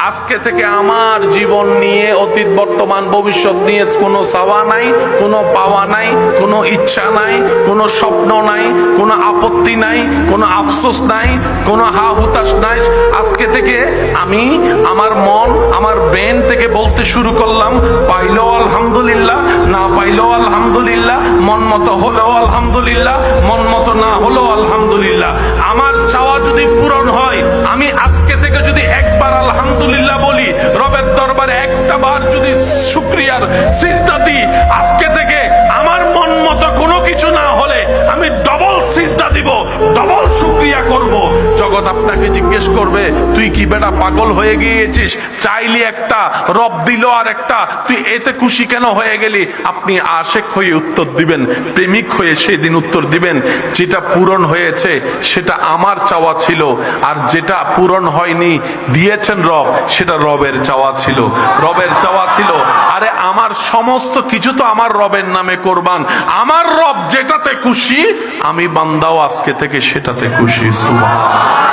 আজকে থেকে আমার জীবন নিয়ে অতীত বর্তমান ভবিষ্যৎ নিয়ে কোনো চাওয়া নাই, কোনো পাওয়া নাই, কোনো ইচ্ছা নাই, কোনো স্বপ্ন নাই, কোনো আপত্তি নাই, কোনো আফসোস নাই, কোনো হা হুতাশ নাই। আজকে থেকে আমি আমার মন, আমার ব্রেন থেকে বলতে শুরু করলাম, পাইলেও আলহামদুলিল্লাহ, না পাইলেও আলহামদুলিল্লাহ, মন মতো হলেও আলহামদুলিল্লাহ, মন মতো না হলেও আলহামদুলিল্লাহ। আমার চাওয়া যদি পূরণ হয়, আমি আজকে থেকে যদি একবার আলহামদুলিল্লাহ বলি, রবের দরবারে একটা বার যদি শুকরিয়ার সিজদা দিই, আজকে থেকে আমার মন মতো কোনো কিছু না হলে আমি ডবল সিজদা দিব, ডবল শুকরিয়া করব। জগৎ আপনাকে জিজ্ঞেস করবে, তুই কি বেটা পাগল হয়ে গিয়েছিস? চাইলি একটা, রব দিল আর একটা, তুই এতে খুশি কেন হয়ে গেলি? আপনি আশেক হয়ে উত্তর দিবেন, প্রেমিক হয়ে সেদিন উত্তর দিবেন, যেটা পূরণ হয়েছে সেটা আমার চাওয়া ছিল, আর যেটা পূরণ হয়নি দিয়েছেন রব, সেটা রবের চাওয়া ছিল, রবের চাওয়া ছিল। আরে আমার সমস্ত কিছু তো আমার রবের নামে কোরবান। আমার রব যেটাতে খুশি, আমি বান্দাও আজকে থেকে সেটাতে খুশি। সুবহানাল্লাহ।